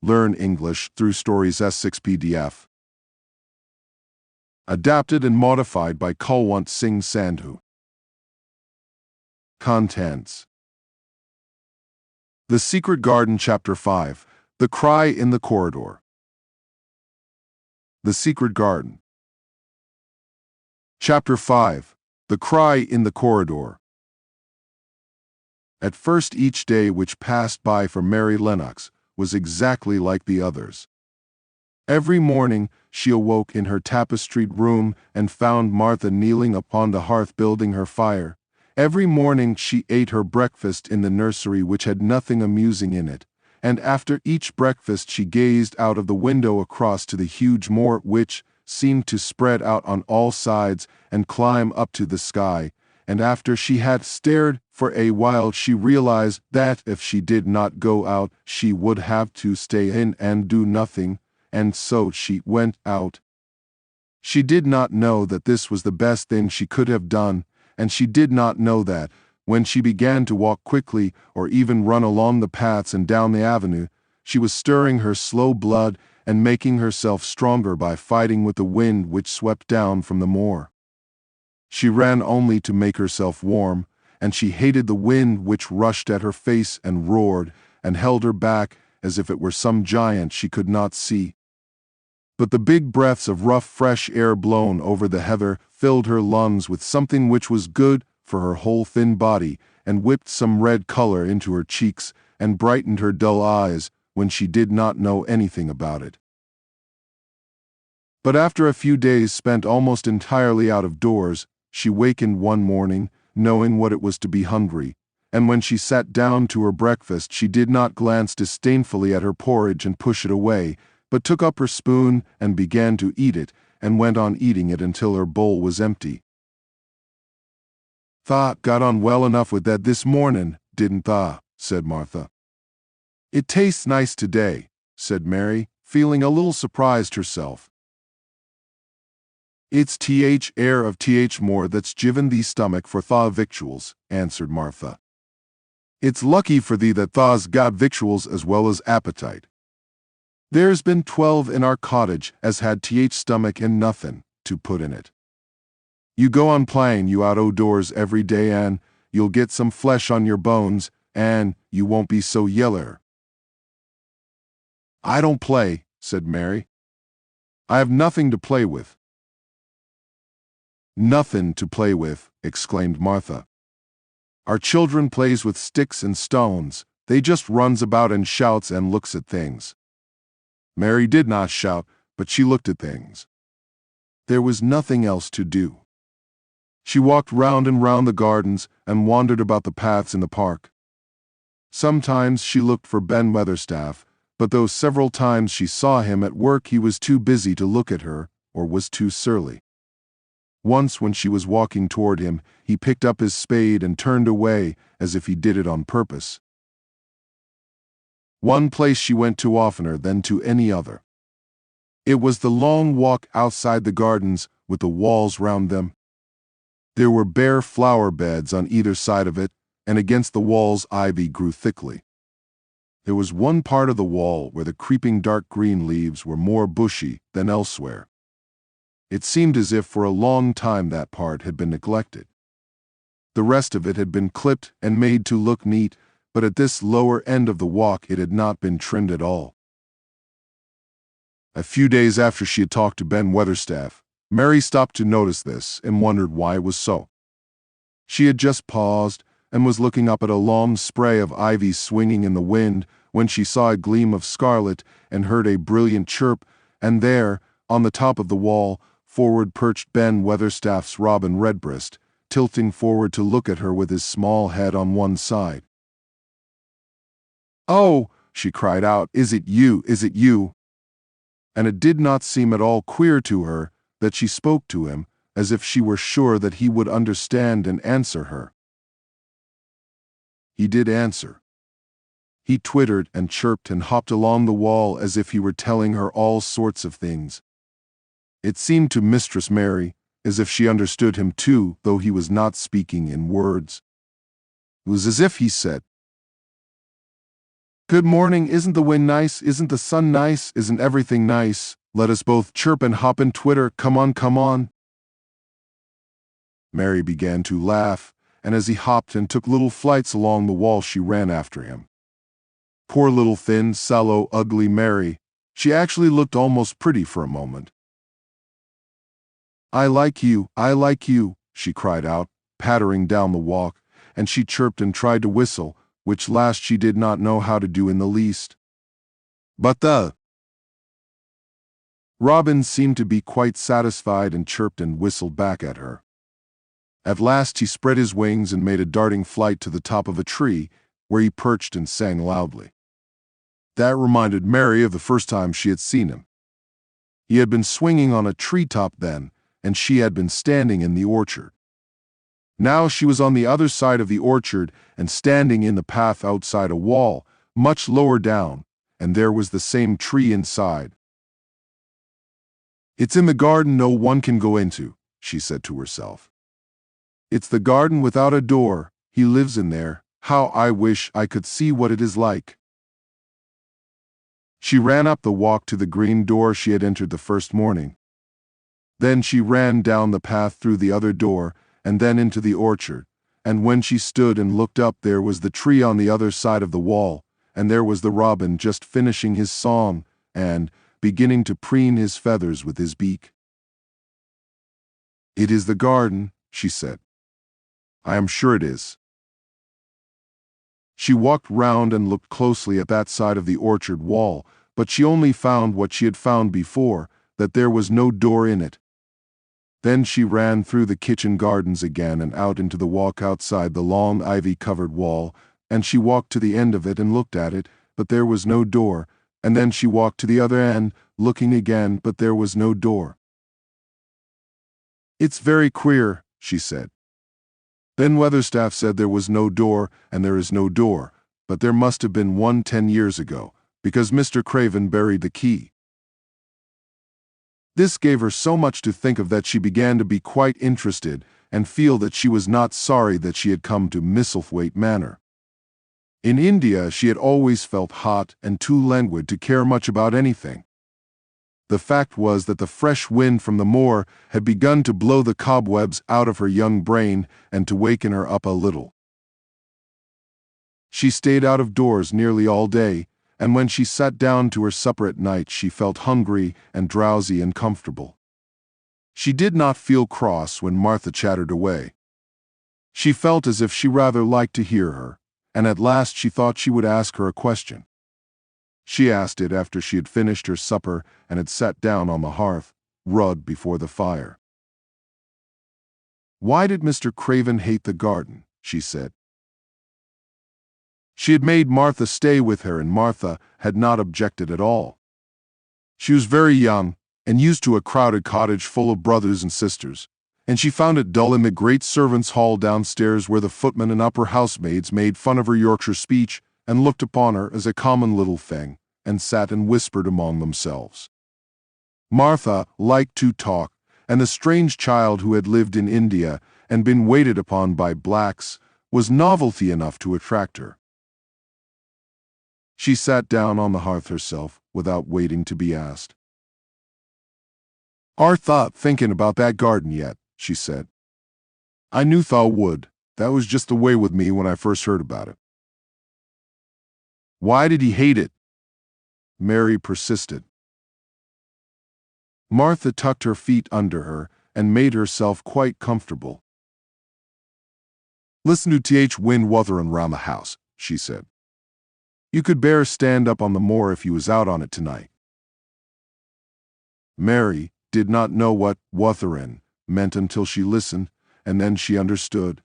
Learn English through Stories S6 PDF. Adapted and modified by Kulwant Singh Sandhu. Contents: The Secret Garden, Chapter 5, The Cry in the Corridor. The Secret Garden. Chapter 5, The Cry in the Corridor. At first, each day which passed by for Mary Lennox was exactly like the others. Every morning she awoke in her tapestried room and found Martha kneeling upon the hearth building her fire. Every morning she ate her breakfast in the nursery, which had nothing amusing in it, and after each breakfast she gazed out of the window across to the huge moor, which seemed to spread out on all sides and climb up to the sky, and after she had stared for a while she realized that if she did not go out she would have to stay in and do nothing, and so she went out. She did not know that this was the best thing she could have done, and she did not know that, when she began to walk quickly or even run along the paths and down the avenue, she was stirring her slow blood and making herself stronger by fighting with the wind which swept down from the moor. She ran only to make herself warm, and she hated the wind which rushed at her face and roared and held her back as if it were some giant she could not see. But the big breaths of rough fresh air blown over the heather filled her lungs with something which was good for her whole thin body, and whipped some red color into her cheeks and brightened her dull eyes when she did not know anything about it. But after a few days spent almost entirely out of doors, she wakened one morning, knowing what it was to be hungry, and when she sat down to her breakfast she did not glance disdainfully at her porridge and push it away, but took up her spoon and began to eat it, and went on eating it until her bowl was empty. "Tha got on well enough with that this morning, didn't tha?" said Martha. "It tastes nice today," said Mary, feeling a little surprised herself. "It's th air of th more that's given thee stomach for tha victuals," answered Martha. "It's lucky for thee that tha's got victuals as well as appetite. There's been 12 in our cottage as had th stomach and nothing to put in it. You go on playing you out o' doors every day and you'll get some flesh on your bones and you won't be so yeller." "I don't play," said Mary. "I have nothing to play with." "Nothing to play with," exclaimed Martha. "Our children plays with sticks and stones. They just runs about and shouts and looks at things." Mary did not shout, but she looked at things. There was nothing else to do. She walked round and round the gardens and wandered about the paths in the park. Sometimes she looked for Ben Weatherstaff, but though several times she saw him at work he was too busy to look at her, or was too surly. Once when she was walking toward him, he picked up his spade and turned away as if he did it on purpose. One place she went to oftener than to any other. It was the long walk outside the gardens with the walls round them. There were bare flower beds on either side of it, and against the walls ivy grew thickly. There was one part of the wall where the creeping dark green leaves were more bushy than elsewhere. It seemed as if for a long time that part had been neglected. The rest of it had been clipped and made to look neat, but at this lower end of the walk it had not been trimmed at all. A few days after she had talked to Ben Weatherstaff, Mary stopped to notice this and wondered why it was so. She had just paused and was looking up at a long spray of ivy swinging in the wind when she saw a gleam of scarlet and heard a brilliant chirp, and there, on the top of the wall, forward perched Ben Weatherstaff's robin Redbreast, tilting forward to look at her with his small head on one side. "Oh," she cried out, "is it you, is it you?" And it did not seem at all queer to her that she spoke to him, as if she were sure that he would understand and answer her. He did answer. He twittered and chirped and hopped along the wall as if he were telling her all sorts of things. It seemed to Mistress Mary as if she understood him too, though he was not speaking in words. It was as if he said, Good morning, isn't the wind nice, isn't the sun nice, isn't everything nice? Let us both chirp and hop and twitter, come on, come on. Mary began to laugh, and as he hopped and took little flights along the wall she ran after him. Poor little thin, sallow, ugly Mary, she actually looked almost pretty for a moment. I like you, she cried out, pattering down the walk, and she chirped and tried to whistle, which last she did not know how to do in the least. But the robin seemed to be quite satisfied and chirped and whistled back at her. At last he spread his wings and made a darting flight to the top of a tree, where he perched and sang loudly. That reminded Mary of the first time she had seen him. He had been swinging on a treetop then, and she had been standing in the orchard. Now she was on the other side of the orchard and standing in the path outside a wall, much lower down, and there was the same tree inside. It's in the garden no one can go into, she said to herself. It's the garden without a door, he lives in there, how I wish I could see what it is like. She ran up the walk to the green door she had entered the first morning. Then she ran down the path through the other door, and then into the orchard, and when she stood and looked up there was the tree on the other side of the wall, and there was the robin just finishing his song, and beginning to preen his feathers with his beak. It is the garden, she said. I am sure it is. She walked round and looked closely at that side of the orchard wall, but she only found what she had found before, that there was no door in it. Then she ran through the kitchen gardens again and out into the walk outside the long ivy-covered wall, and she walked to the end of it and looked at it, but there was no door, and then she walked to the other end, looking again, but there was no door. It's very queer, she said. Then Weatherstaff said there was no door, and there is no door, but there must have been one 10 years ago, because Mr. Craven buried the key. This gave her so much to think of that she began to be quite interested and feel that she was not sorry that she had come to Misselthwaite Manor. In India she had always felt hot and too languid to care much about anything. The fact was that the fresh wind from the moor had begun to blow the cobwebs out of her young brain and to waken her up a little. She stayed out of doors nearly all day, and when she sat down to her supper at night she felt hungry and drowsy and comfortable. She did not feel cross when Martha chattered away. She felt as if she rather liked to hear her, and at last she thought she would ask her a question. She asked it after she had finished her supper and had sat down on the hearth, rug before the fire. Why did Mr. Craven hate the garden? She said. She had made Martha stay with her, and Martha had not objected at all. She was very young, and used to a crowded cottage full of brothers and sisters, and she found it dull in the great servants' hall downstairs where the footmen and upper housemaids made fun of her Yorkshire speech and looked upon her as a common little thing, and sat and whispered among themselves. Martha liked to talk, and the strange child who had lived in India and been waited upon by blacks was novelty enough to attract her. She sat down on the hearth herself, without waiting to be asked. "Art thou thinking about that garden yet?" she said. "I knew thou would. That was just the way with me when I first heard about it." "Why did he hate it?" Mary persisted. Martha tucked her feet under her and made herself quite comfortable. "Listen to Th. wind wuthering round the house," she said. "You could bear stand up on the moor if you was out on it tonight." Mary did not know what wutherin' meant until she listened, and then she understood.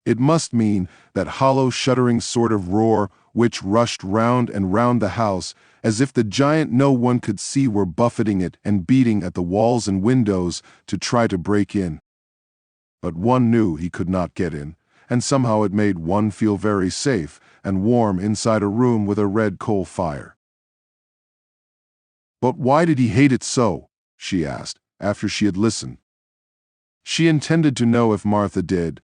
It must mean that hollow, shuddering sort of roar which rushed round and round the house, as if the giant no one could see were buffeting it and beating at the walls and windows to try to break in. But one knew he could not get in, and somehow it made one feel very safe and warm inside a room with a red coal fire. "But why did he hate it so?" she asked, after she had listened. She intended to know if Martha did.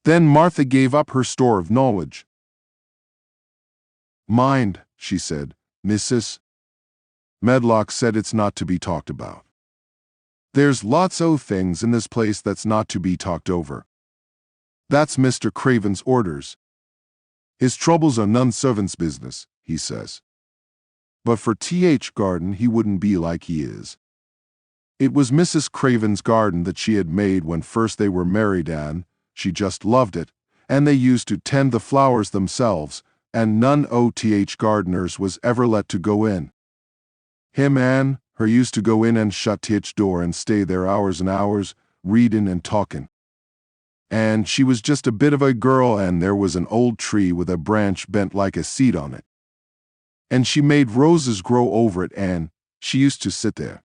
Then Martha gave up her store of knowledge. Mind, she said, Mrs. Medlock said it's not to be talked about. There's lots o' things in this place that's not to be talked over. That's Mr. Craven's orders. His troubles are none servant's business, he says. But for T.H. Garden he wouldn't be like he is. It was Mrs. Craven's garden that she had made when first they were married, and she just loved it, and they used to tend the flowers themselves, and none o' T.H. Gardeners was ever let to go in. Him and her used to go in and shut T.H. door and stay there hours and hours, readin' and talkin'. And she was just a bit of a girl, and there was an old tree with a branch bent like a seat on it. And she made roses grow over it, and she used to sit there.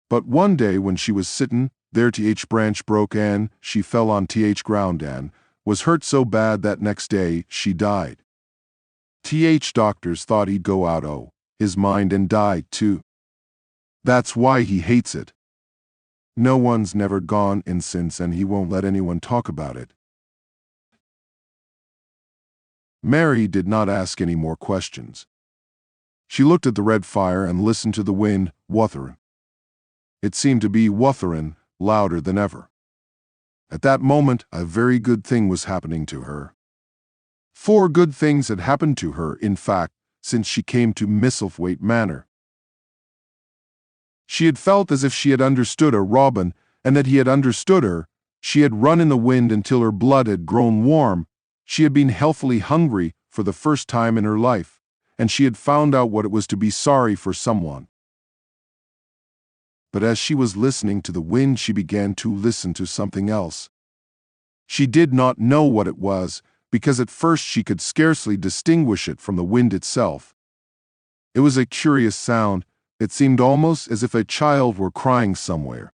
But one day when she was sittin' there, T.H. branch broke and she fell on T.H. ground and was hurt so bad that next day she died. T.H. doctors thought he'd go out o' his mind and died too. That's why he hates it. No one's never gone in since, and he won't let anyone talk about it. Mary did not ask any more questions. She looked at the red fire and listened to the wind wuthering. It seemed to be wuthering louder than ever. At that moment, a very good thing was happening to her. 4 good things had happened to her, in fact, since she came to Misselthwaite Manor. She had felt as if she had understood a robin, and that he had understood her. She had run in the wind until her blood had grown warm. She had been healthily hungry for the first time in her life, and she had found out what it was to be sorry for someone. But as she was listening to the wind, she began to listen to something else. She did not know what it was, because at first she could scarcely distinguish it from the wind itself. It was a curious sound. It seemed almost as if a child were crying somewhere.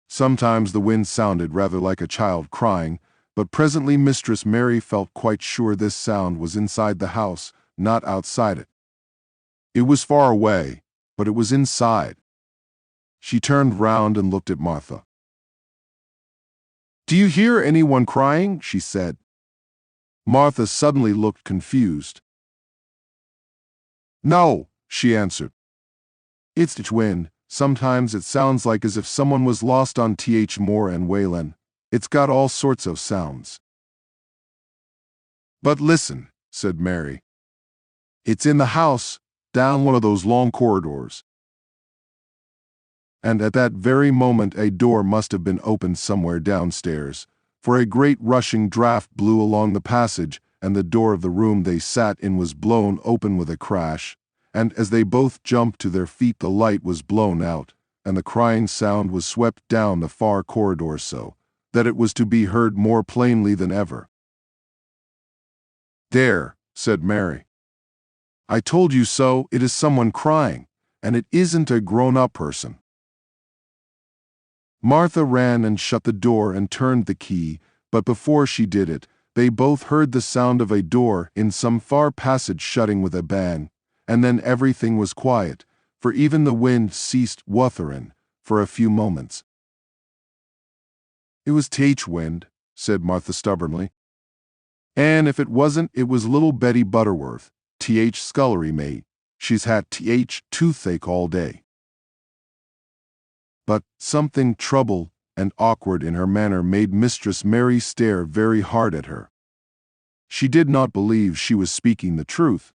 Sometimes the wind sounded rather like a child crying, but presently Mistress Mary felt quite sure this sound was inside the house, not outside it. It was far away, but it was inside. She turned round and looked at Martha. "Do you hear anyone crying?" she said. Martha suddenly looked confused. "No," she answered. "It's the wind. Sometimes it sounds like as if someone was lost on Th Moor and Wayland. It's got all sorts of sounds." "But listen," said Mary. "It's in the house, down one of those long corridors." And at that very moment a door must have been opened somewhere downstairs, for a great rushing draught blew along the passage, and the door of the room they sat in was blown open with a crash, and as they both jumped to their feet the light was blown out, and the crying sound was swept down the far corridor so that it was to be heard more plainly than ever. "There," said Mary. "I told you so. It is someone crying, and it isn't a grown-up person." Martha ran and shut the door and turned the key, but before she did it, they both heard the sound of a door in some far passage shutting with a bang, and then everything was quiet, for even the wind ceased wuthering for a few moments. "It was Th wind," said Martha stubbornly. "And if it wasn't, it was little Betty Butterworth, Th scullery maid. She's had Th toothache all day." But something troubled and awkward in her manner made Mistress Mary stare very hard at her. She did not believe she was speaking the truth.